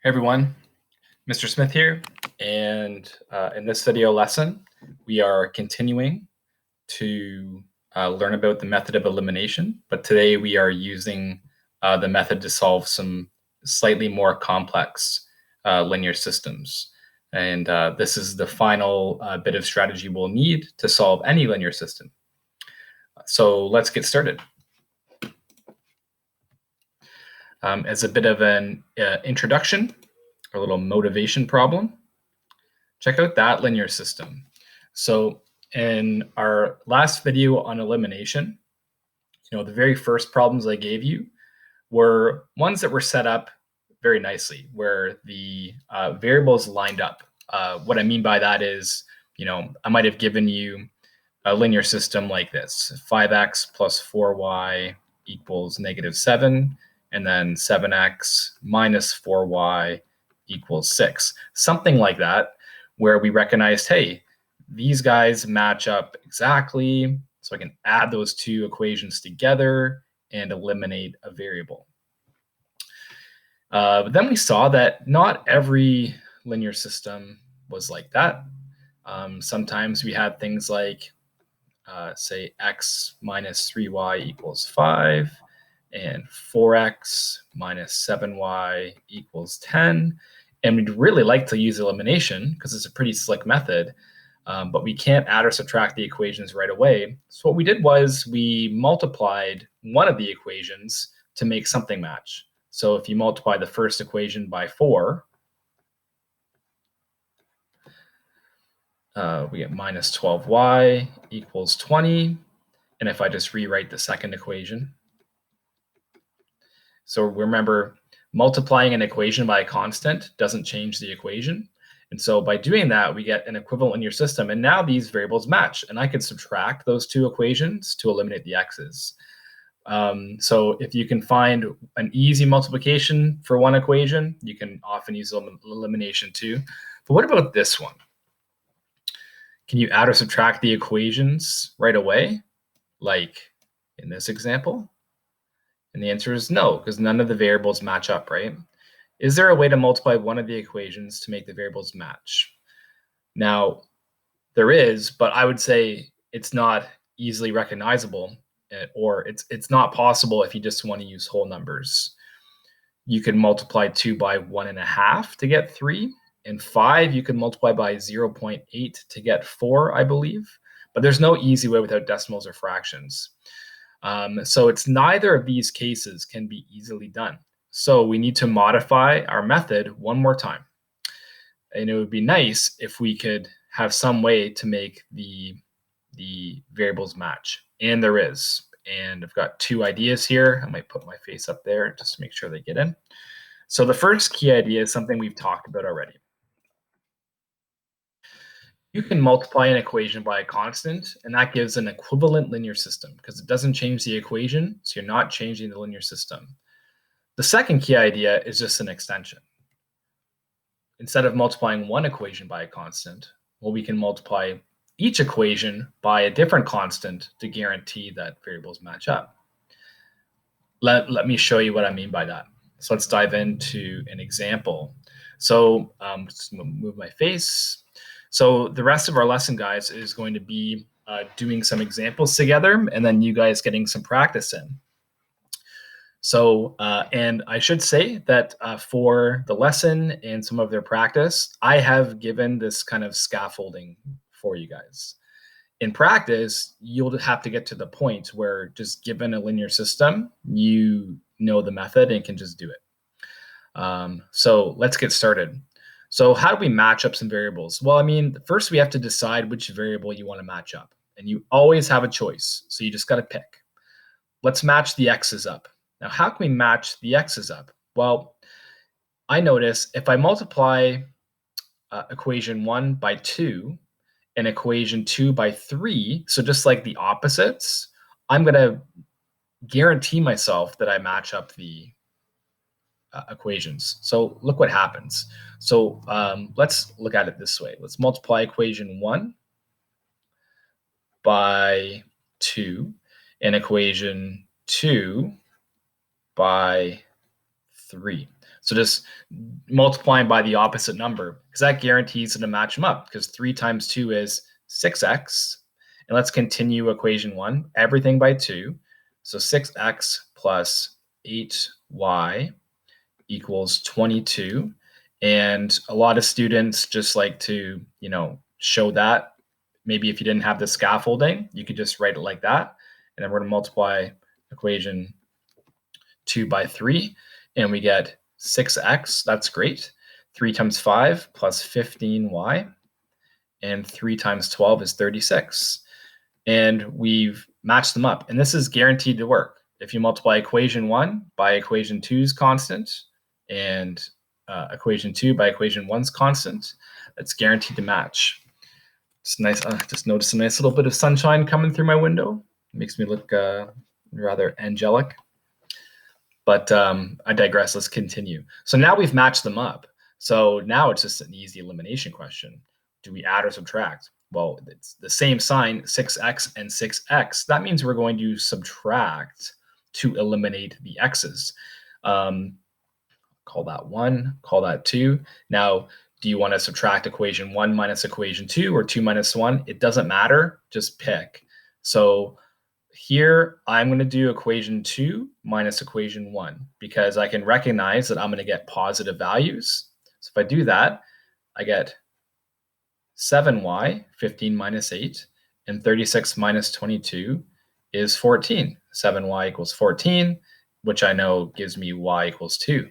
Hey everyone, Mr. Smith here, and in this video lesson, we are continuing to learn about the method of elimination, but today we are using the method to solve some slightly more complex linear systems. And this is the final bit of strategy we'll need to solve any linear system. So let's get started. As a bit of an introduction, a little motivation problem, check out that linear system. So in our last video on elimination, the very first problems I gave you were ones that were set up very nicely, where the variables lined up. What I mean by that is, I might have given you a linear system like this: 5x plus 4y equals -7, and then 7x minus 4y equals 6. Something like that, where we recognized, hey, these guys match up exactly, so I can add those two equations together and eliminate a variable. But then we saw that not every linear system was like that. Sometimes we had things like say x minus 3y equals 5, and 4x minus 7y equals 10. And we'd really like to use elimination because it's a pretty slick method, but we can't add or subtract the equations right away. So what we did was we multiplied one of the equations to make something match. So if you multiply the first equation by 4, we get minus 12y equals 20. And if I just rewrite the second equation, so remember, multiplying an equation by a constant doesn't change the equation. And so by doing that, we get an equivalent linear system. And now these variables match. And I could subtract those two equations to eliminate the x's. So if you can find an easy multiplication for one equation, you can often use elimination too. But what about this one? Can you add or subtract the equations right away, like in this example? And the answer is no, because none of the variables match up, right? Is there a way to multiply one of the equations to make the variables match? Now, there is, but I would say it's not easily recognizable, or it's not possible if you just want to use whole numbers. You can multiply 2 by 1.5 to get 3, and 5 you can multiply by 0.8 to get 4, I believe. But there's no easy way without decimals or fractions. So it's neither of these cases can be easily done. So we need to modify our method one more time. And it would be nice if we could have some way to make the variables match. And there is. And I've got two ideas here. I might put my face up there just to make sure they get in. So the first key idea is something we've talked about already. You can multiply an equation by a constant, and that gives an equivalent linear system because it doesn't change the equation, so you're not changing the linear system. The second key idea is just an extension. Instead of multiplying one equation by a constant, well, we can multiply each equation by a different constant to guarantee that variables match up. Let me show you what I mean by that. So let's dive into an example. So just move my face. So the rest of our lesson, guys, is going to be doing some examples together, and then you guys getting some practice in. So, and I should say that for the lesson and some of their practice, I have given this kind of scaffolding for you guys. In practice, you'll have to get to the point where just given a linear system, you know the method and can just do it. So let's get started. So how do we match up some variables? Well, I mean, first we have to decide which variable you want to match up. And you always have a choice, so you just got to pick. Let's match the x's up. Now, how can we match the x's up? Well, I notice if I multiply equation 1 by 2 and equation 2 by 3, so just like the opposites, I'm going to guarantee myself that I match up the equations. So look what happens. So let's look at it this way. Let's multiply equation 1 by 2 and equation 2 by 3. So just multiplying by the opposite number, because that guarantees to match them up, because 3 times 2 is 6x. And let's continue equation 1, everything by 2. So 6x plus 8y equals 22. And a lot of students just like to, show that. Maybe if you didn't have the scaffolding, you could just write it like that. And then we're going to multiply equation 2 by 3, and we get 6x. That's great. 3 times 5 plus 15y, and 3 times 12 is 36. And we've matched them up, and this is guaranteed to work. If you multiply equation 1 by equation 2's constant, and equation 2 by equation 1's constant, that's guaranteed to match. It's nice. Just noticed a nice little bit of sunshine coming through my window. It makes me look rather angelic. But I digress. Let's continue. So now we've matched them up. So now it's just an easy elimination question. Do we add or subtract? Well, it's the same sign, 6x and 6x. That means we're going to subtract to eliminate the x's. Call that 1, call that 2. Now, do you want to subtract equation 1 minus equation 2 or 2 minus 1? It doesn't matter. Just pick. So here, I'm going to do equation 2 minus equation 1 because I can recognize that I'm going to get positive values. So if I do that, I get 7y, 15 minus 8, and 36 minus 22 is 14. 7y equals 14, which I know gives me y equals 2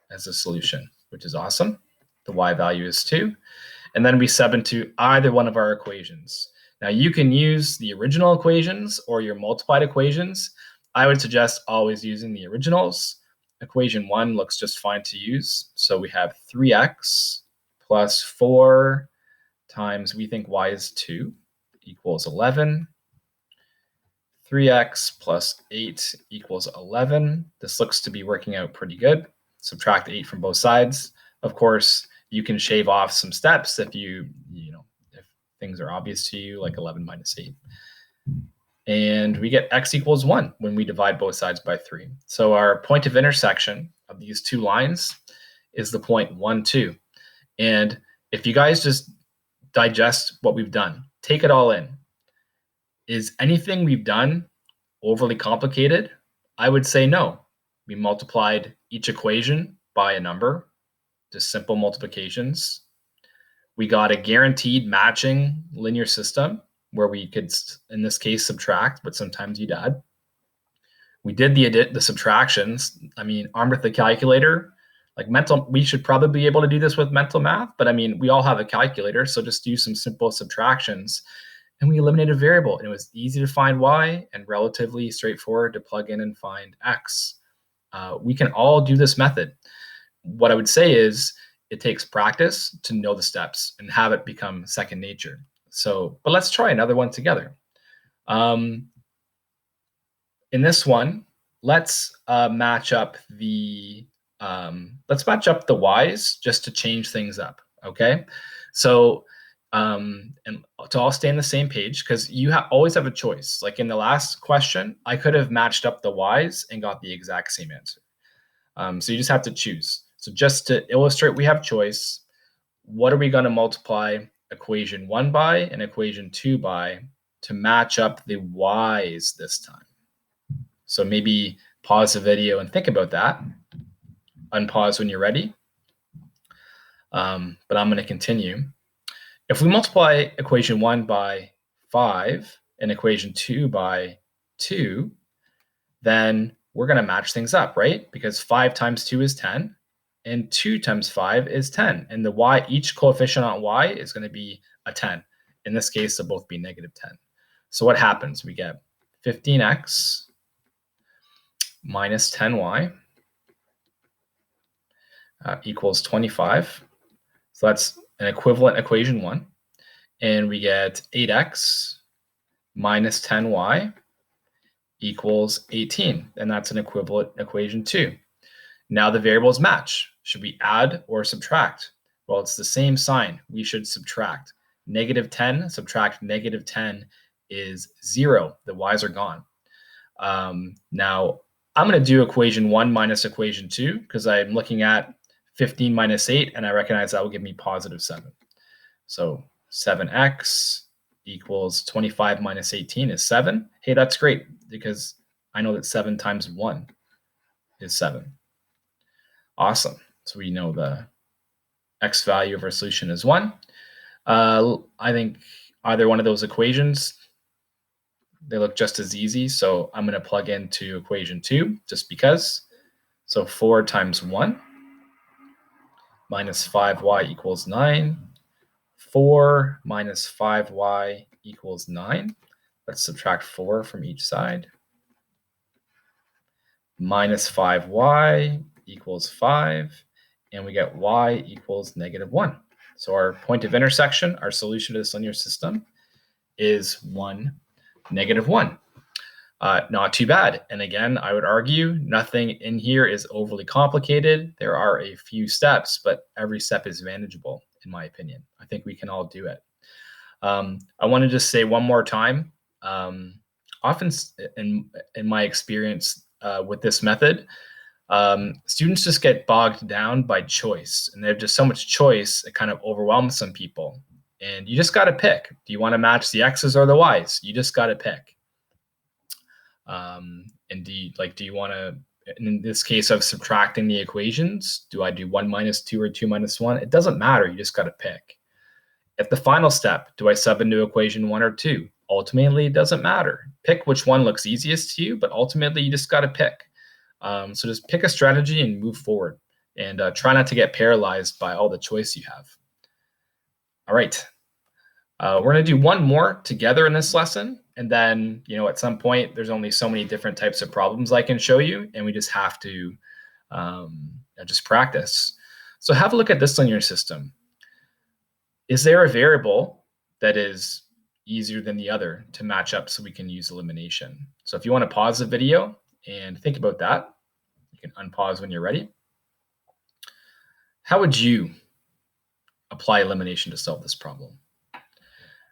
as a solution, which is awesome. The y value is 2. And then we sub into either one of our equations. Now you can use the original equations or your multiplied equations. I would suggest always using the originals. Equation 1 looks just fine to use. So we have 3x plus 4 times, we think y is 2, equals 11. 3x plus 8 equals 11. This looks to be working out pretty good. Subtract 8 from both sides. Of course, you can shave off some steps if if things are obvious to you, like 11 minus 8. And we get x equals 1 when we divide both sides by 3. So our point of intersection of these two lines is the point 1, 2. And if you guys just digest what we've done, take it all in. Is anything we've done overly complicated? I would say no. We multiplied each equation by a number, just simple multiplications. We got a guaranteed matching linear system where we could, in this case, subtract, but sometimes you'd add. We did the subtractions. I mean, armed with the calculator, like we should probably be able to do this with mental math, but I mean, we all have a calculator, so just do some simple subtractions. And we eliminated a variable, and it was easy to find y and relatively straightforward to plug in and find x. We can all do this method. What I would say is it takes practice to know the steps and have it become second nature. So, but let's try another one together. In this one, let's match up the y's just to change things up. Okay, so and to all stay on the same page, because you always have a choice. Like in the last question, I could have matched up the y's and got the exact same answer. So you just have to choose. So just to illustrate, we have choice. What are we going to multiply equation 1 by and equation 2 by to match up the y's this time? So maybe pause the video and think about that. Unpause when you're ready. But I'm going to continue. If we multiply equation 1 by 5 and equation 2 by 2, then we're going to match things up, right? Because 5 times 2 is 10, and 2 times 5 is 10. And the y, each coefficient on y is going to be a 10. In this case, they'll both be negative 10. So what happens? We get 15x minus 10y equals 25. So that's an equivalent equation 1. And we get 8x minus 10y equals 18. And that's an equivalent equation 2. Now the variables match. Should we add or subtract? Well, it's the same sign. We should subtract. Negative 10 subtract negative 10 is 0. The y's are gone. Now, I'm going to do equation 1 minus equation 2 because I'm looking at 15 minus 8, and I recognize that will give me positive 7. So 7x equals 25 minus 18 is 7. Hey, that's great because I know that 7 times 1 is 7. Awesome. So we know the x value of our solution is 1. I think either one of those equations, they look just as easy. So I'm going to plug into equation 2 just because. So 4 times 1 minus 5y equals 9. 4 minus 5y equals 9. Let's subtract 4 from each side. Minus 5y equals 5. And we get y equals negative 1. So our point of intersection, our solution to this linear system, is 1, negative 1. Not too bad. And again, I would argue nothing in here is overly complicated. There are a few steps, but every step is manageable, in my opinion. I think we can all do it. I want to just say one more time, often in my experience with this method, students just get bogged down by choice, and they have just so much choice, it kind of overwhelms some people. And you just got to pick. Do you want to match the X's or the Y's? You just got to pick. And do you want to, in this case of subtracting the equations, do I do 1 minus 2 or 2 minus 1? It doesn't matter. You just got to pick. At the final step, do I sub into equation 1 or 2? Ultimately, it doesn't matter. Pick which one looks easiest to you, but ultimately you just got to pick. So just pick a strategy and move forward, and try not to get paralyzed by all the choice you have. All right. We're going to do one more together in this lesson. And then, at some point, there's only so many different types of problems I can show you, and we just have to just practice. So have a look at this linear system. Is there a variable that is easier than the other to match up so we can use elimination? So if you want to pause the video and think about that, you can unpause when you're ready. How would you apply elimination to solve this problem?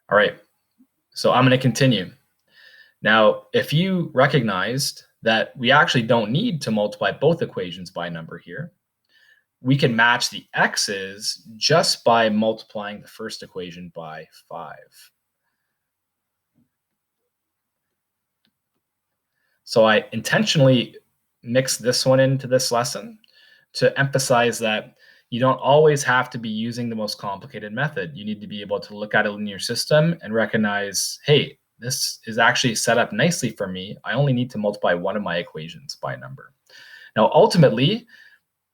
All right, so I'm going to continue. Now, if you recognized that we actually don't need to multiply both equations by a number here, we can match the x's just by multiplying the first equation by 5. So I intentionally mixed this one into this lesson to emphasize that you don't always have to be using the most complicated method. You need to be able to look at a linear system and recognize, hey, this is actually set up nicely for me. I only need to multiply one of my equations by a number. Now, ultimately,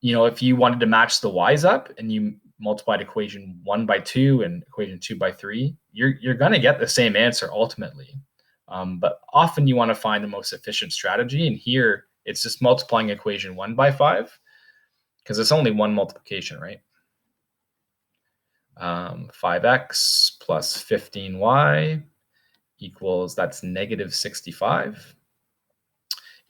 if you wanted to match the y's up and you multiplied equation 1 by 2 and equation 2 by 3, you're going to get the same answer ultimately. But often you want to find the most efficient strategy. And here it's just multiplying equation 1 by 5 because it's only one multiplication, right? 5x plus 15y equals, that's negative 65.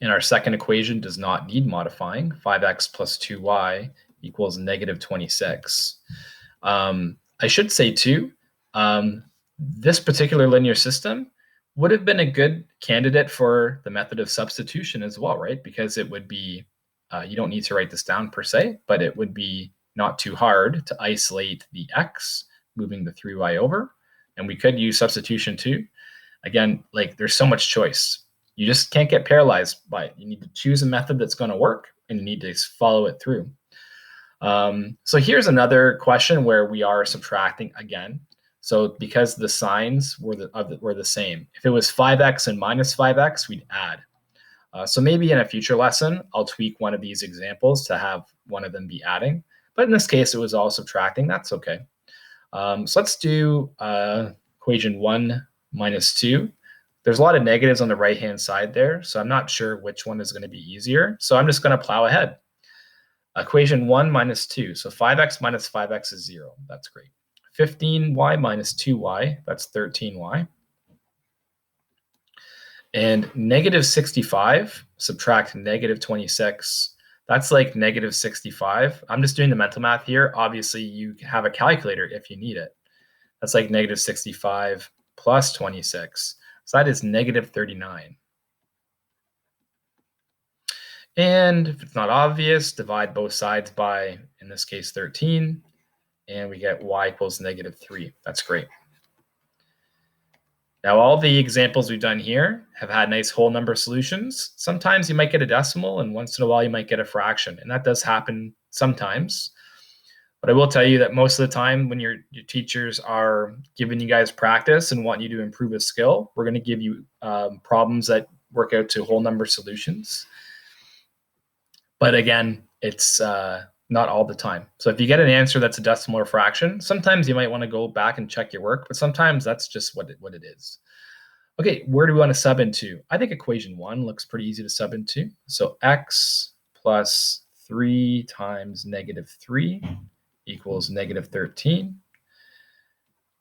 And our second equation does not need modifying. 5x plus 2y equals negative 26. I should say too, this particular linear system would have been a good candidate for the method of substitution as well, right? Because it would be, you don't need to write this down per se, but it would be not too hard to isolate the x, moving the 3y over. And we could use substitution too. Again, there's so much choice. You just can't get paralyzed by it. You need to choose a method that's going to work, and you need to follow it through. So here's another question where we are subtracting again. So because the signs were the same, if it was 5x and minus 5x, we'd add. So maybe in a future lesson, I'll tweak one of these examples to have one of them be adding. But in this case, it was all subtracting. That's okay. So let's do equation 1 minus 2. There's a lot of negatives on the right-hand side there, so I'm not sure which one is going to be easier. So I'm just going to plow ahead. Equation 1 minus 2. So 5x minus 5x is 0. That's great. 15y minus 2y, that's 13y. And negative 65, subtract negative 26. That's like negative 65. I'm just doing the mental math here. Obviously, you have a calculator if you need it. That's like negative 65 plus 26. So that is negative 39. And if it's not obvious, divide both sides by, in this case, 13, and we get y equals -3. That's great. Now, all the examples we've done here have had nice whole number solutions. Sometimes you might get a decimal, and once in a while you might get a fraction, and that does happen sometimes. But I will tell you that most of the time when your teachers are giving you guys practice and want you to improve a skill, we're going to give you problems that work out to whole number solutions. But again, it's not all the time. So if you get an answer that's a decimal or fraction, sometimes you might want to go back and check your work, but sometimes that's just what it is. Okay, where do we want to sub into? I think equation 1 looks pretty easy to sub into. So x plus 3 times -3 equals -13.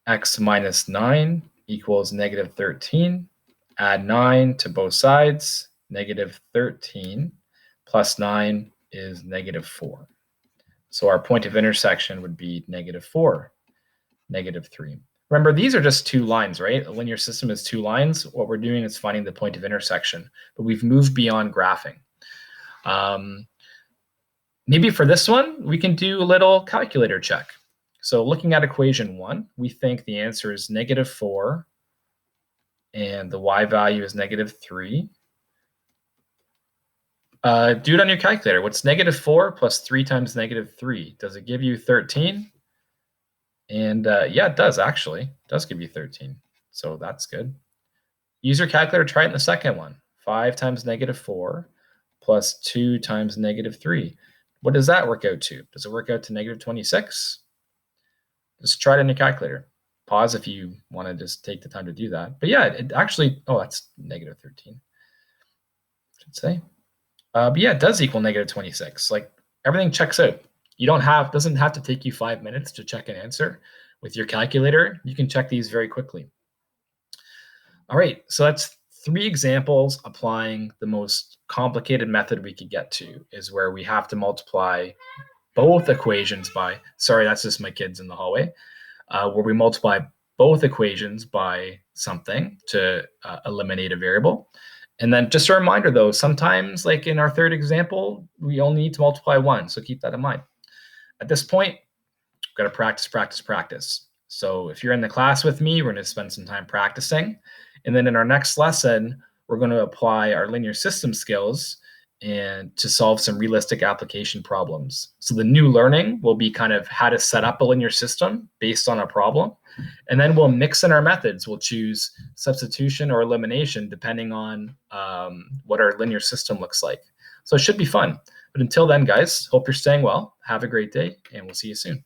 X minus 9 equals -13. Add 9 to both sides. -13 plus 9 is -4. So our point of intersection would be -4, -3. Remember, these are just two lines, right? A linear system is two lines. What we're doing is finding the point of intersection, but we've moved beyond graphing. Maybe for this one, we can do a little calculator check. So looking at equation 1, we think the answer is -4, and the y value is -3. Do it on your calculator. What's -4 plus 3 times -3? Does it give you 13? And yeah, it does actually. It does give you 13. So that's good. Use your calculator, try it in the second one. 5 times -4 plus 2 times -3. What does that work out to? Does it work out to -26? Just try it in your calculator. Pause if you want to just take the time to do that. But yeah, it actually, oh, that's -13, I should say. But yeah, it does equal -26. Like everything checks out. You doesn't have to take you 5 minutes to check an answer. With your calculator, you can check these very quickly. All right, so that's 3 examples applying the most complicated method we could get to, is where we have to multiply both equations by, sorry, that's just my kids in the hallway, where we multiply both equations by something to eliminate a variable. And then just a reminder though, sometimes like in our third example, we only need to multiply 1, so keep that in mind. At this point, we've got to practice, practice, practice. So if you're in the class with me, we're going to spend some time practicing. And then in our next lesson, we're going to apply our linear system skills and to solve some realistic application problems. So the new learning will be kind of how to set up a linear system based on a problem. And then we'll mix in our methods. We'll choose substitution or elimination depending on what our linear system looks like. So it should be fun. But until then, guys, hope you're staying well. Have a great day, and we'll see you soon.